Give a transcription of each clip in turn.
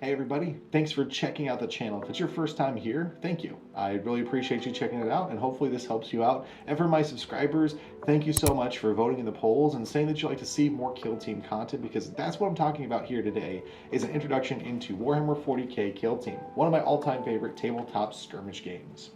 Hey everybody, thanks for checking out the channel. If it's your first time here, thank you. I really appreciate you checking it out and hopefully this helps you out. And for my subscribers, thank you so much for voting in the polls and saying that you'd like to see more Kill Team content, because that's what I'm talking about here today, is an introduction into Warhammer 40k Kill Team, one of my all-time favorite tabletop skirmish games.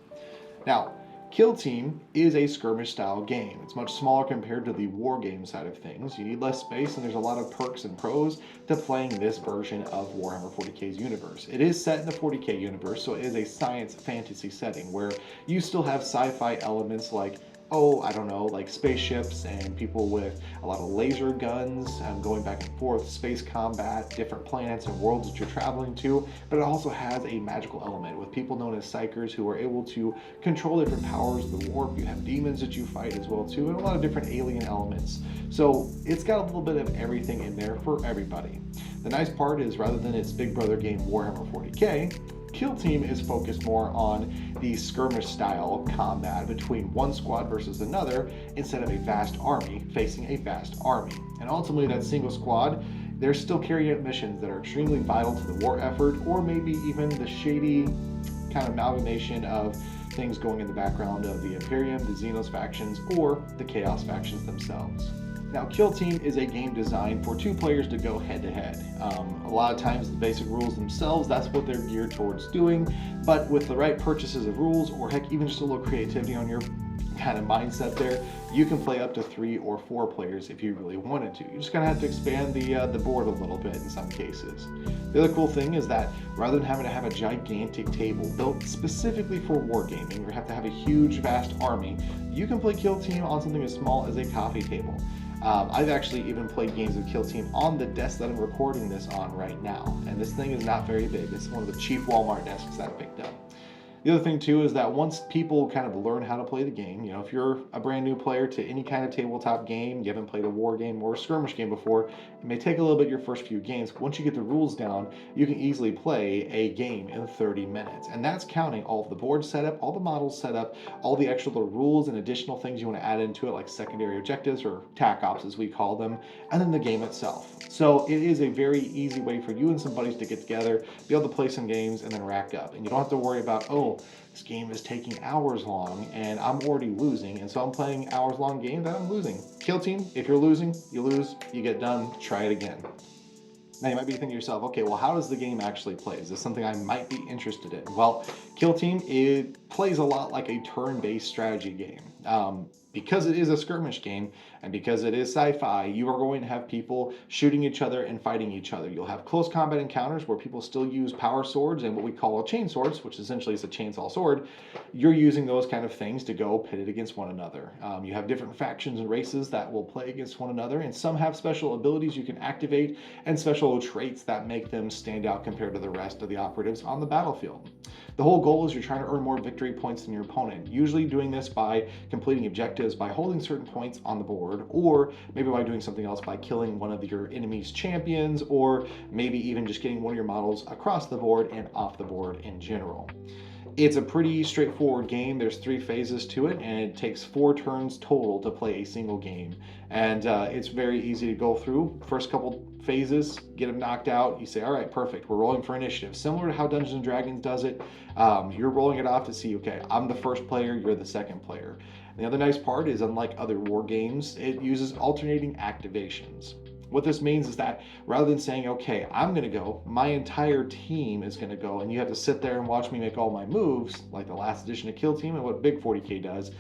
Now, Kill Team is a skirmish style game. It's much smaller compared to the war game side of things. You need less space and there's a lot of perks and pros to playing this version of Warhammer 40k's universe. It is set in the 40k universe, so it is a science fantasy setting where you still have sci-fi elements like, I don't know, like spaceships and people with a lot of laser guns going back and forth, space combat, different planets and worlds that you're traveling to, but it also has a magical element with people known as psychers who are able to control different powers of the warp. You have demons that you fight as well too, and a lot of different alien elements. So it's got a little bit of everything in there for everybody. The nice part is, rather than its big brother game Warhammer 40k, Kill Team is focused more on the skirmish style combat between one squad versus another instead of a vast army facing a vast army. And ultimately that single squad, they're still carrying out missions that are extremely vital to the war effort, or maybe even the shady kind of amalgamation of things going in the background of the Imperium, the Xenos factions, or the Chaos factions themselves. Now, Kill Team is a game designed for two players to go head to head. A lot of times the basic rules themselves, that's what they're geared towards doing, but with the right purchases of rules, or heck, even just a little creativity on your kind of mindset there, you can play up to 3 or 4 players if you really wanted to. You're just gonna have to expand the board a little bit in some cases. The other cool thing is that rather than having to have a gigantic table built specifically for wargaming, or have to have a huge vast army, you can play Kill Team on something as small as a coffee table. I've actually even played games of Kill Team on the desk that I'm recording this on right now, and this thing is not very big. It's one of the cheap Walmart desks that I picked up. The other thing too is that once people kind of learn how to play the game, you know, if you're a brand new player to any kind of tabletop game, you haven't played a war game or a skirmish game before, it may take a little bit your first few games. Once you get the rules down, you can easily play a game in 30 minutes. And that's counting all of the board setup, all the models set up, all the extra little rules and additional things you want to add into it, like secondary objectives or TAC ops as we call them, and then the game itself. So it is a very easy way for you and some buddies to get together, be able to play some games and then rack up. And you don't have to worry about, this game is taking hours long and I'm already losing, and so I'm playing hours long game that I'm losing. Kill Team, if you're losing, you lose, you get done, try it again. Now you might be thinking to yourself, okay, well, how does the game actually play? Is this something I might be interested in? Well, Kill Team, it plays a lot like a turn-based strategy game. Because it is a skirmish game and because it is sci-fi, you are going to have people shooting each other and fighting each other. You'll have close combat encounters where people still use power swords and what we call chain swords, which essentially is a chainsaw sword. You're using those kind of things to go pitted against one another. You have different factions and races that will play against one another, and some have special abilities you can activate and special traits that make them stand out compared to the rest of the operatives on the battlefield. The whole goal is you're trying to earn more victory points than your opponent, usually doing this by completing objectives by holding certain points on the board, or maybe by doing something else by killing one of your enemy's champions, or maybe even just getting one of your models across the board and off the board in general. It's a pretty straightforward game. There's 3 phases to it, and it takes 4 turns total to play a single game. And it's very easy to go through. First couple phases, get them knocked out. You say, all right, perfect, we're rolling for initiative. Similar to how Dungeons & Dragons does it. You're rolling it off to see, okay, I'm the first player, you're the second player. And the other nice part is, unlike other war games, it uses alternating activations. What this means is that rather than saying, okay, I'm going to go, my entire team is going to go, and you have to sit there and watch me make all my moves, like the last edition of Kill Team and what Big 40K does,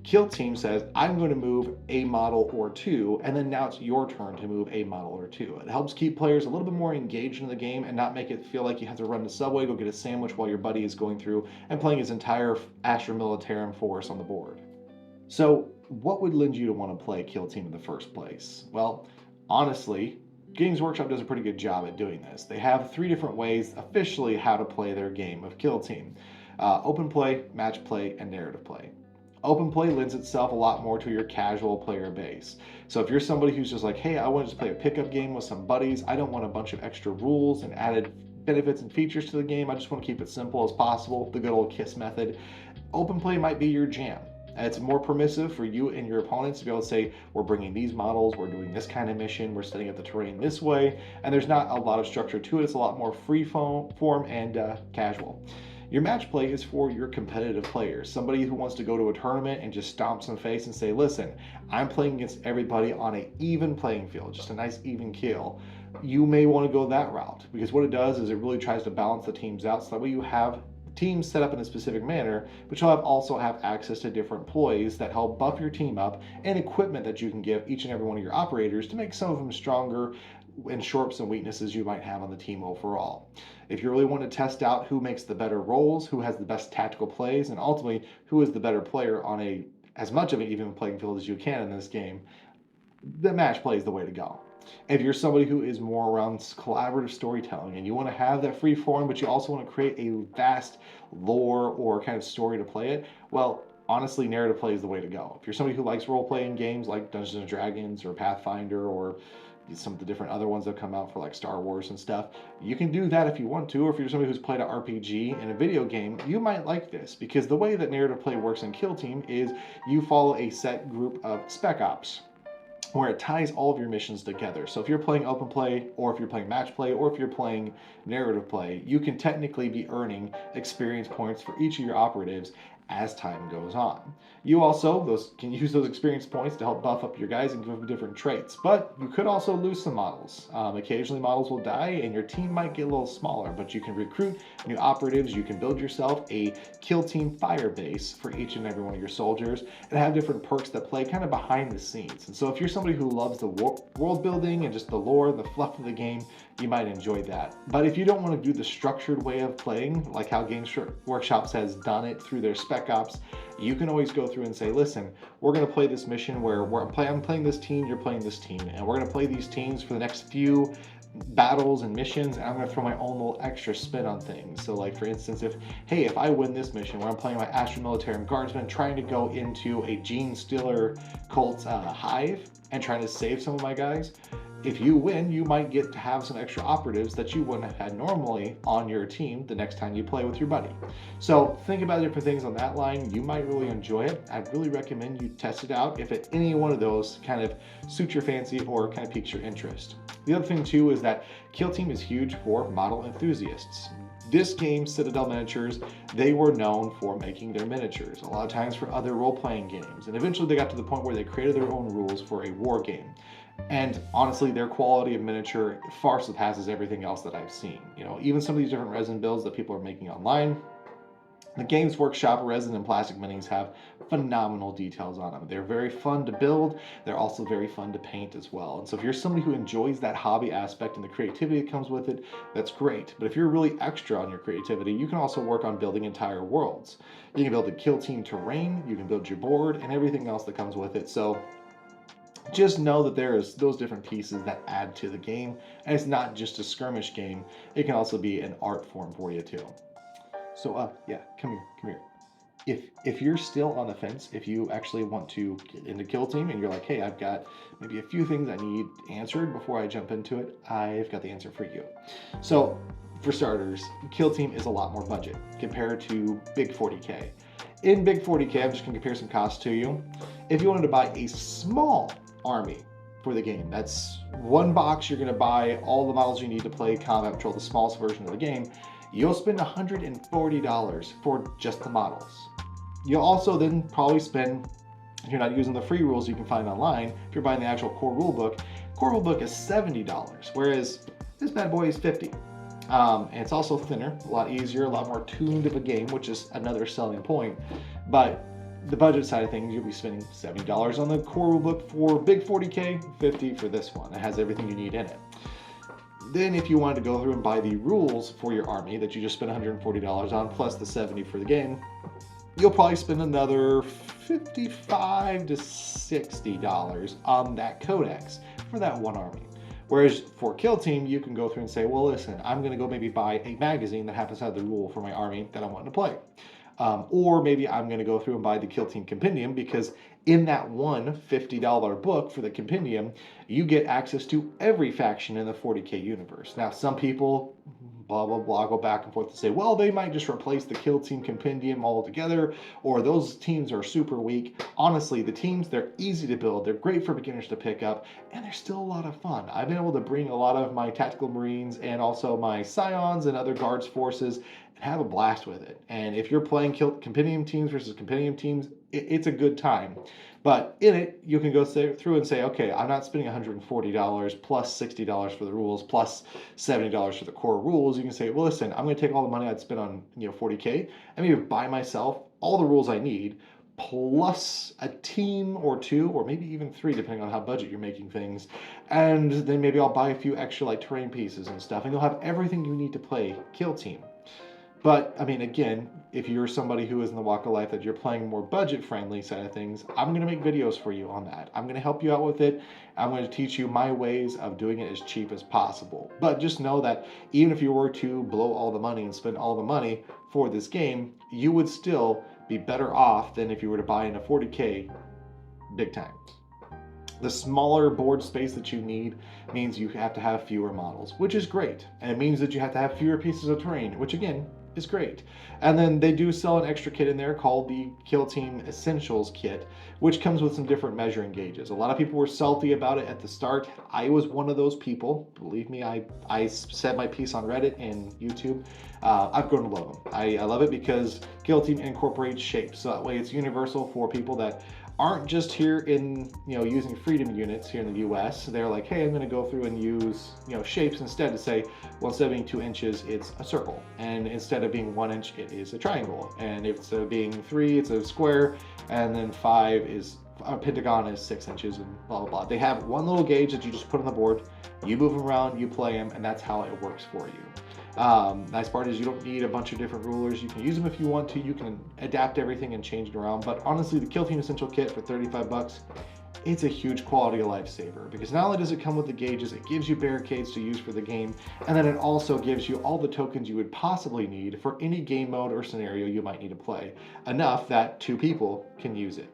Kill Team says, I'm going to move a model or 2, and then now it's your turn to move a model or 2. It helps keep players a little bit more engaged in the game and not make it feel like you have to run to Subway, go get a sandwich while your buddy is going through and playing his entire Astra Militarum force on the board. So what would lend you to want to play Kill Team in the first place? Well, honestly, Games Workshop does a pretty good job at doing this. They have 3 different ways officially how to play their game of Kill Team. Open play, match play, and narrative play. Open play lends itself a lot more to your casual player base. So if you're somebody who's just like, hey, I want to just play a pickup game with some buddies, I don't want a bunch of extra rules and added benefits and features to the game, I just want to keep it simple as possible, the good old KISS method, open play might be your jam. It's more permissive for you and your opponents to be able to say, we're bringing these models, we're doing this kind of mission, we're setting up the terrain this way, and there's not a lot of structure to it. It's a lot more free form and casual. Your match play is for your competitive players, somebody who wants to go to a tournament and just stomp some face and say, listen, I'm playing against everybody on an even playing field, just a nice even kill. You may want to go that route, because what it does is it really tries to balance the teams out, so that way you have teams set up in a specific manner, but you'll also have access to different ploys that help buff your team up, and equipment that you can give each and every one of your operators to make some of them stronger, and shore up some weaknesses you might have on the team overall. If you really want to test out who makes the better rolls, who has the best tactical plays, and ultimately who is the better player on as much of an even playing field as you can in this game, the match play is the way to go. If you're somebody who is more around collaborative storytelling and you want to have that free form, but you also want to create a vast lore or kind of story to play it, well, honestly, narrative play is the way to go. If you're somebody who likes role-playing games like Dungeons and Dragons or Pathfinder or some of the different other ones that come out for like Star Wars and stuff, you can do that if you want to. Or if you're somebody who's played an RPG in a video game, you might like this, because the way that narrative play works in Kill Team is you follow a set group of spec ops where it ties all of your missions together. So if you're playing open play, or if you're playing match play, or if you're playing narrative play, you can technically be earning experience points for each of your operatives as time goes on. You also can use those experience points to help buff up your guys and give them different traits, but you could also lose some models. Occasionally models will die and your team might get a little smaller, but you can recruit new operatives. You can build yourself a Kill Team fire base for each and every one of your soldiers and have different perks that play kind of behind the scenes. And so if you're somebody who loves the world building and just the lore, the fluff of the game, you might enjoy that. But if you don't want to do the structured way of playing, like how Games Workshop has done it through their spec ops, you can always go through and say, listen, we're going to play this mission where I'm playing this team, you're playing this team, and we're going to play these teams for the next few battles and missions, and I'm going to throw my own little extra spin on things. So like, for instance, if I win this mission where I'm playing my Astro Militarium Guardsman trying to go into a Gene Stealer cult hive and trying to save some of my guys, if you win, you might get to have some extra operatives that you wouldn't have had normally on your team the next time you play with your buddy. So think about different things on that line. You might really enjoy it. I'd really recommend you test it out if any one of those kind of suits your fancy or kind of piques your interest. The other thing too is that Kill Team is huge for model enthusiasts. This game, Citadel Miniatures, they were known for making their miniatures, a lot of times for other role-playing games. And eventually they got to the point where they created their own rules for a war game. And honestly, their quality of miniature far surpasses everything else that I've seen. You know, even some of these different resin builds that people are making online, the Games Workshop resin and plastic minis have phenomenal details on them. They're very fun to build. They're also very fun to paint as well. And so if you're somebody who enjoys that hobby aspect and the creativity that comes with it, that's great. But if you're really extra on your creativity, you can also work on building entire worlds. You can build a Kill Team terrain, you can build your board, and everything else that comes with it. So just know that there's those different pieces that add to the game, and it's not just a skirmish game. It can also be an art form for you too. So yeah, come here. If you're still on the fence, if you actually want to get into Kill Team and you're like, hey, I've got maybe a few things I need answered before I jump into it, I've got the answer for you. So for starters, Kill Team is a lot more budget compared to Big 40K. In Big 40K, I'm just gonna compare some costs to you. If you wanted to buy a small army for the game, that's one box, you're gonna buy all the models you need to play Combat Patrol, the smallest version of the game, you'll spend $140 for just the models. You'll also then probably spend, if you're not using the free rules you can find online, if you're buying the actual core rulebook is $70, whereas this bad boy is $50. And it's also thinner, a lot easier, a lot more tuned of a game, which is another selling point. But the budget side of things, you'll be spending $70 on the core rulebook for Big 40K, $50 for this one. It has everything you need in it. Then if you wanted to go through and buy the rules for your army that you just spent $140 on, plus the $70 for the game, you'll probably spend another $55 to $60 on that codex for that one army. Whereas for Kill Team, you can go through and say, well, listen, I'm going to go maybe buy a magazine that happens to have the rule for my army that I'm wanting to play. Or maybe I'm going to go through and buy the Kill Team Compendium, because in that one $50 book for the Compendium, you get access to every faction in the 40K universe. Now, some people blah, blah, blah, go back and forth to say, well, they might just replace the Kill Team compendium altogether, or those teams are super weak. Honestly, the teams, they're easy to build. They're great for beginners to pick up, and they're still a lot of fun. I've been able to bring a lot of my tactical Marines and also my Scions and other Guards forces and have a blast with it. And if you're playing compendium teams versus compendium teams, it's a good time. But in it, you can go through and say, okay, I'm not spending $140 plus $60 for the rules plus $70 for the core rules. You can say, well, listen, I'm going to take all the money I'd spend on 40K and maybe buy myself all the rules I need plus a team or two, or maybe even three, depending on how budget you're making things. And then maybe I'll buy a few extra like terrain pieces and stuff, and you'll have everything you need to play Kill Team. But I mean, again, if you're somebody who is in the walk of life that you're playing more budget-friendly side of things, I'm going to make videos for you on that. I'm going to help you out with it. I'm going to teach you my ways of doing it as cheap as possible. But just know that even if you were to blow all the money and spend all the money for this game, you would still be better off than if you were to buy in a 40K big time. The smaller board space that you need means you have to have fewer models, which is great. And it means that you have to have fewer pieces of terrain, which again, is great. And then they do sell an extra kit in there called the Kill Team Essentials kit, which comes with some different measuring gauges. A lot of people were salty about it at the start. I was one of those people. Believe me, I said my piece on Reddit and YouTube. I've grown to love them. I love it because Kill Team incorporates shapes. So that way it's universal for people that aren't just here in, using freedom units here in the US. They're like, hey, I'm going to go through and use, shapes instead to say, well, instead of being 2 inches, it's a circle. And instead of being 1 inch, it is a triangle. And instead of being 3, it's a square. And then 5 is a pentagon is 6 inches and blah, blah, blah. They have one little gauge that you just put on the board. You move them around, you play them, and that's how it works for you. Nice part is you don't need a bunch of different rulers. You can use them if you want to. You can adapt everything and change it around. But honestly, the Kill Team Essential Kit for 35 bucks, it's a huge quality of life saver because not only does it come with the gauges, it gives you barricades to use for the game, and then it also gives you all the tokens you would possibly need for any game mode or scenario you might need to play, enough that 2 people can use it.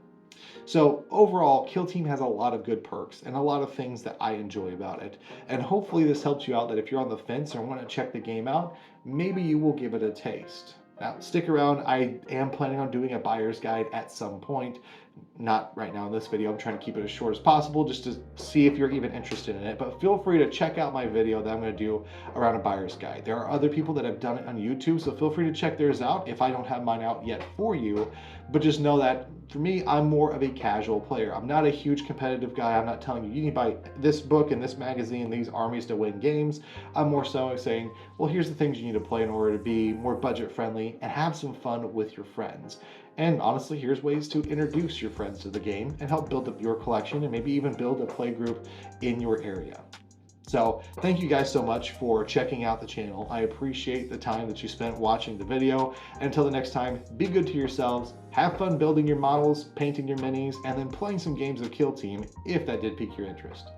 So overall, Kill Team has a lot of good perks and a lot of things that I enjoy about it. And hopefully this helps you out that if you're on the fence or want to check the game out, maybe you will give it a taste. Now, stick around. I am planning on doing a buyer's guide at some point. Not right now in this video. I'm trying to keep it as short as possible just to see if you're even interested in it. But feel free to check out my video that I'm going to do around a buyer's guide. There are other people that have done it on YouTube, so feel free to check theirs out if I don't have mine out yet for you. But just know that for me, I'm more of a casual player. I'm not a huge competitive guy. I'm not telling you, you need to buy this book and this magazine, these armies to win games. I'm more so saying, well, here's the things you need to play in order to be more budget friendly and have some fun with your friends. And honestly, here's ways to introduce your friends to the game and help build up your collection and maybe even build a play group in your area. So thank you guys so much for checking out the channel. I appreciate the time that you spent watching the video. Until the next time, be good to yourselves, have fun building your models, painting your minis, and then playing some games of Kill Team if that did pique your interest.